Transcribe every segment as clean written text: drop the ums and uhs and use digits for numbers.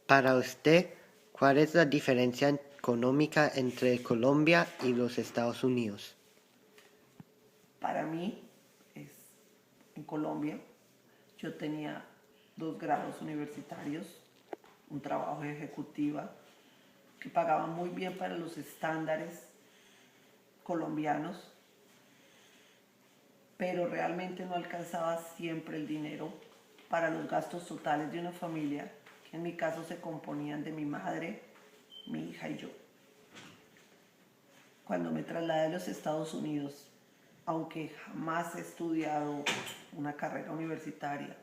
Para usted, ¿cuál es la diferencia económica entre Colombia y los Estados Unidos? Para mí, es, en Colombia, yo tenía 2 grados universitarios, un trabajo de ejecutiva que pagaba muy bien para los estándares colombianos, pero realmente no alcanzaba siempre el dinero para los gastos totales de una familia, que en mi caso se componían de mi madre, mi hija y yo. Cuando me trasladé a los Estados Unidos, aunque jamás he estudiado una carrera universitaria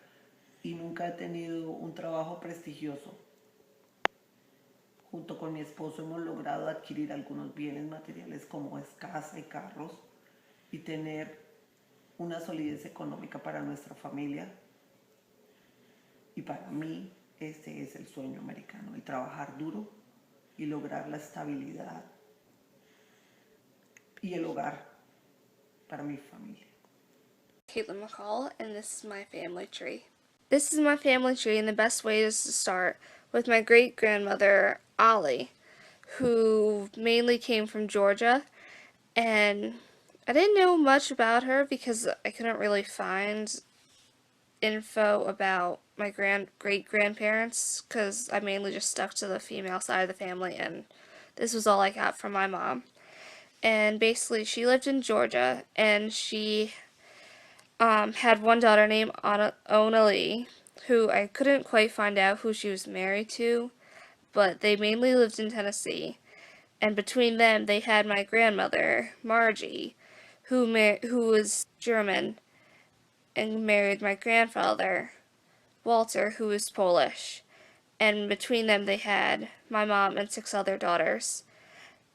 y nunca he tenido un trabajo prestigioso, junto con mi esposo hemos logrado adquirir algunos bienes materiales como es casa y carros y tener una solidez económica para nuestra familia. Y para mí ese es el sueño americano, el trabajar duro y lograr la estabilidad y el hogar para mi familia. Caitlin McCall, and this is my family tree. This is my family tree, and the best way is to start with my great-grandmother, Ollie, who mainly came from Georgia, and I didn't know much about her because I couldn't really find info about my great-grandparents because I mainly just stuck to the female side of the family, and this was all I got from my mom. And basically, she lived in Georgia, and she had one daughter named Ona Lee, who I couldn't quite find out who she was married to, but they mainly lived in Tennessee. And between them, they had my grandmother, Margie, who was German, and married my grandfather, Walter, who was Polish. And between them, they had my mom and 6 other daughters.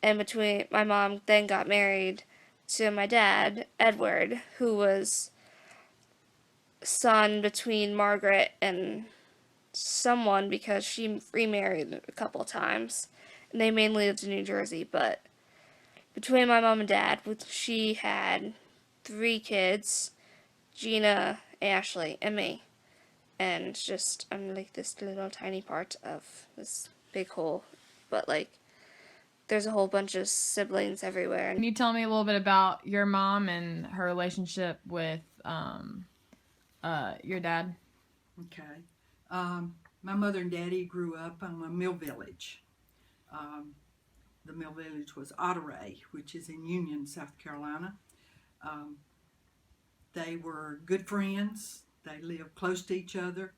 And between my mom then got married to my dad, Edward, who was son between Margaret and someone because she remarried a couple times. And they mainly lived in New Jersey, but between my mom and dad, she had 3 kids, Gina, Ashley, and me. And just, I'm like this little tiny part of this big hole. But like, there's a whole bunch of siblings everywhere. Can you tell me a little bit about your mom and her relationship with your dad? Okay. My mother and daddy grew up on a mill village. The mill village was Otteray, which is in Union, South Carolina. They were good friends. They lived close to each other.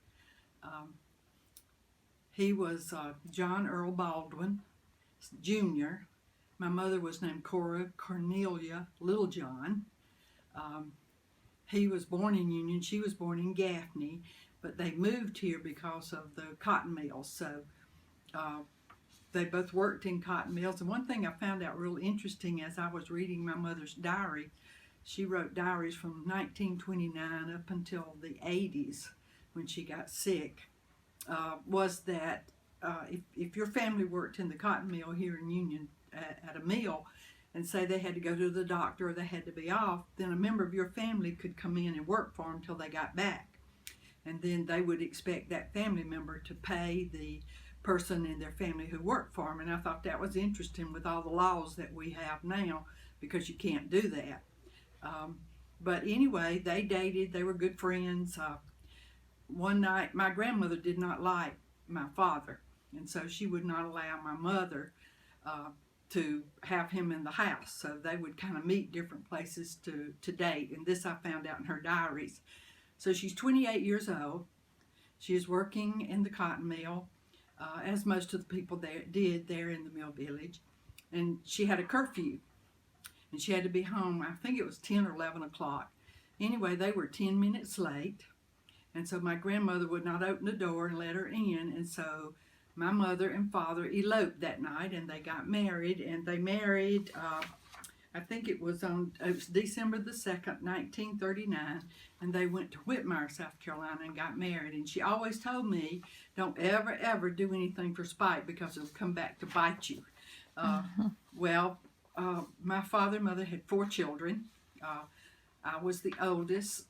He was John Earl Baldwin Jr. My mother was named Cora Cornelia Littlejohn. He was born in Union. She was born in Gaffney, but they moved here because of the cotton mills. So they both worked in cotton mills. And one thing I found out real interesting as I was reading my mother's diary, she wrote diaries from 1929 up until the 80s when she got sick, was that if your family worked in the cotton mill here in Union at a mill, and say they had to go to the doctor or they had to be off, then a member of your family could come in and work for them until they got back. And then they would expect that family member to pay the person in their family who worked for them. And I thought that was interesting with all the laws that we have now, because you can't do that. But anyway, they dated. They were good friends. One night, my grandmother did not like my father, and so she would not allow my mother to have him in the house. So they would kind of meet different places to date. And this I found out in her diaries. So she's 28 years old. She is working in the cotton mill, as most of the people there did there in the mill village. And she had a curfew. And she had to be home, I think it was 10 or 11 o'clock. Anyway, they were 10 minutes late. And so my grandmother would not open the door and let her in. And so my mother and father eloped that night, and they got married. And they married, I think it was December the 2nd, 1939. And they went to Whitmire, South Carolina, and got married. And she always told me, don't ever, ever do anything for spite, because it'll come back to bite you. Well, my father and mother had 4 children. I was the oldest,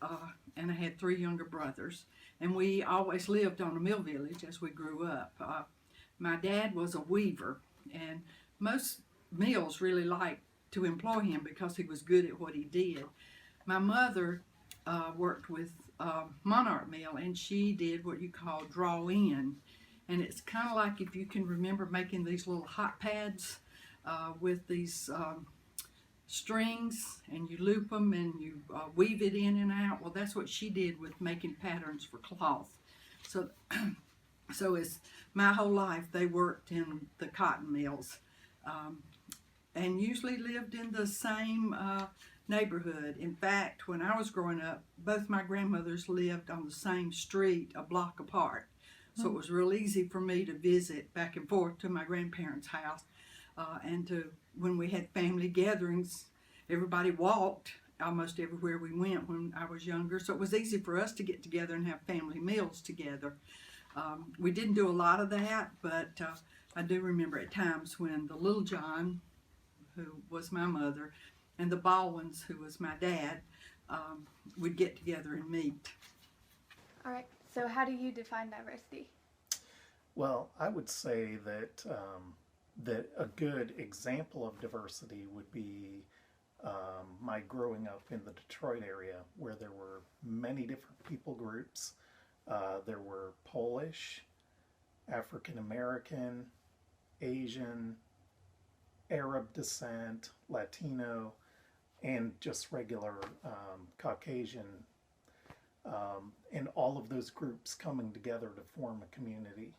and I had 3 younger brothers. And we always lived on a mill village as we grew up. My dad was a weaver, and most mills really liked to employ him because he was good at what he did. My mother worked with Monarch Mill, and she did what you call draw in. And it's kind of like, if you can remember, making these little hot pads with these strings, and you loop them and you weave it in and out. Well, that's what she did with making patterns for cloth. So, so it's my whole life they worked in the cotton mills, and usually lived in the same neighborhood. In fact, when I was growing up, both my grandmothers lived on the same street, a block apart. So it was real easy for me to visit back and forth to my grandparents' house, and to when we had family gatherings, everybody walked almost everywhere we went when I was younger. So it was easy for us to get together and have family meals together. We didn't do a lot of that, but I do remember at times when the little John, who was my mother, and the Baldwins, who was my dad, would get together and meet. All right, so how do you define diversity? Well, I would say that that a good example of diversity would be my growing up in the Detroit area, where there were many different people groups. There were Polish, African American, Asian, Arab descent, Latino, and just regular Caucasian, and all of those groups coming together to form a community.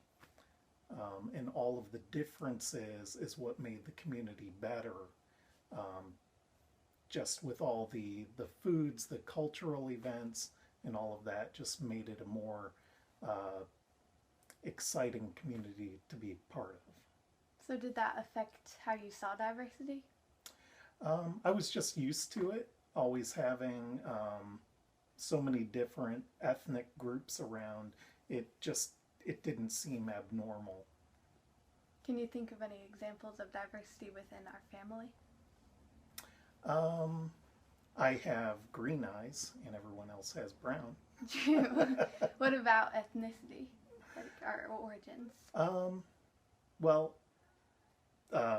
And all of the differences is what made the community better. Just with all the foods, the cultural events, and all of that just made it a more exciting community to be part of. So did that affect how you saw diversity? I was just used to it, always having so many different ethnic groups around. It didn't seem abnormal. Can you think of any examples of diversity within our family? I have green eyes and everyone else has brown. True. What about ethnicity, like our origins? Well,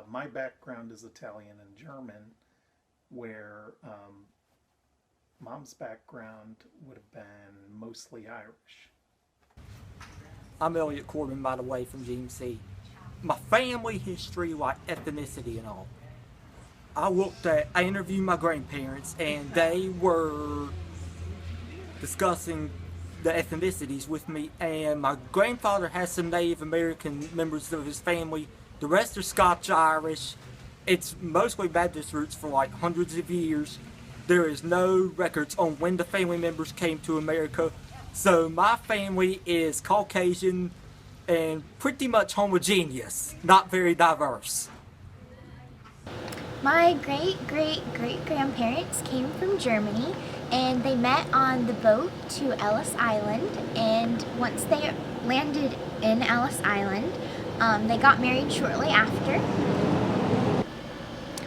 my background is Italian and German, where Mom's background would have been mostly Irish. I'm Elliot Corbin, by the way, from GMC. My family history, like ethnicity and all. I interviewed my grandparents, and they were discussing the ethnicities with me, and my grandfather has some Native American members of his family. The rest are Scotch-Irish. It's mostly Baptist roots for like hundreds of years. There is no records on when the family members came to America. So my family is Caucasian and pretty much homogeneous, not very diverse. My great-great-great-grandparents came from Germany, and they met on the boat to Ellis Island, and once they landed in Ellis Island, they got married shortly after.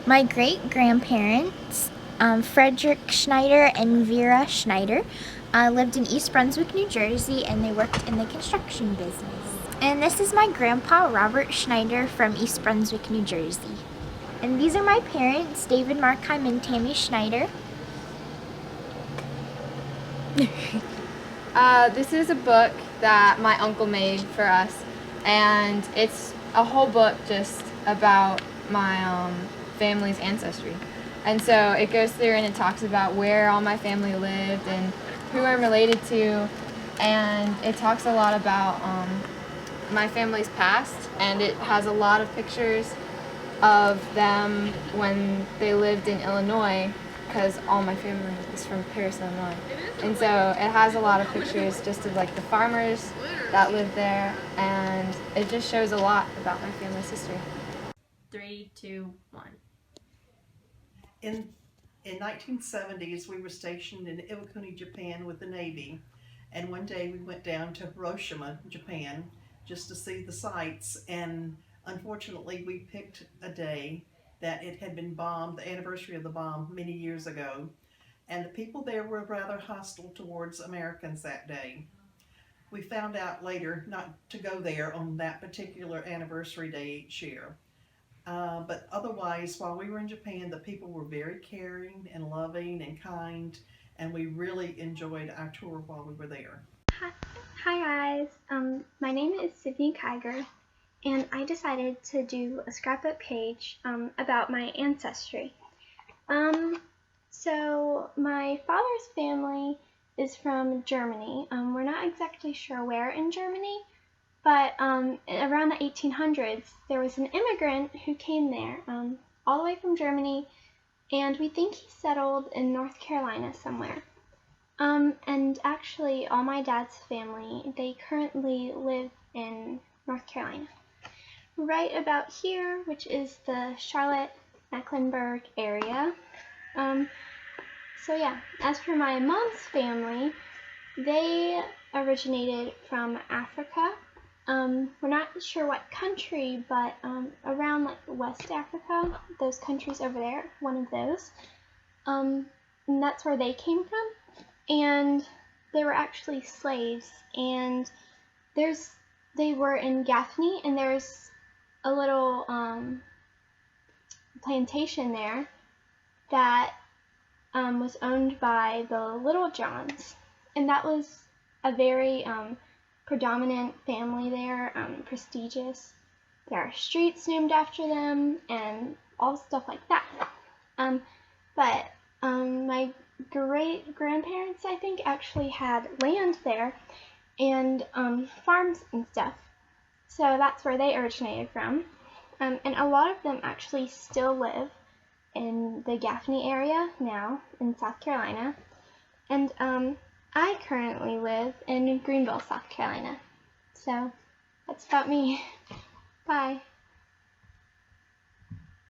My great-grandparents, Frederick Schneider and Vera Schneider, lived in East Brunswick, New Jersey, and they worked in the construction business. And this is my grandpa, Robert Schneider, from East Brunswick, New Jersey. And these are my parents, David Markheim and Tammy Schneider. This is a book that my uncle made for us, and it's a whole book just about my family's ancestry. And so it goes through and it talks about where all my family lived and who I'm related to, and it talks a lot about my family's past, and it has a lot of pictures of them when they lived in Illinois, because all my family is from Paris, Illinois. And so it has a lot of pictures just of like the farmers that lived there, and it just shows a lot about my family's history. 3, 2, 1. In 1970s, we were stationed in Iwakuni, Japan with the Navy, and one day we went down to Hiroshima, Japan, just to see the sights, and unfortunately we picked a day that it had been bombed, the anniversary of the bomb many years ago, and the people there were rather hostile towards Americans that day. We found out later not to go there on that particular anniversary day each year. But otherwise, while we were in Japan, the people were very caring and loving and kind, and we really enjoyed our tour while we were there. Hi guys, my name is Sydney Kiger, and I decided to do a scrapbook page about my ancestry. So my father's family is from Germany. We're not exactly sure where in Germany, but around the 1800s there was an immigrant who came there all the way from Germany, and we think he settled in North Carolina somewhere. And actually all my dad's family, they currently live in North Carolina. Right about here, which is the Charlotte, Mecklenburg area. So yeah, as for my mom's family, they originated from Africa. We're not sure what country, but around like West Africa, those countries over there, one of those. And that's where they came from. And they were actually slaves, and they were in Gaffney, and there's a little plantation there that was owned by the Little Johns, and that was a very predominant family there, prestigious. There are streets named after them and all stuff like that. But my great-grandparents, I think, actually had land there and farms and stuff. So that's where they originated from. And a lot of them actually still live in the Gaffney area now in South Carolina. And I currently live in Greenville, South Carolina. So that's about me. Bye.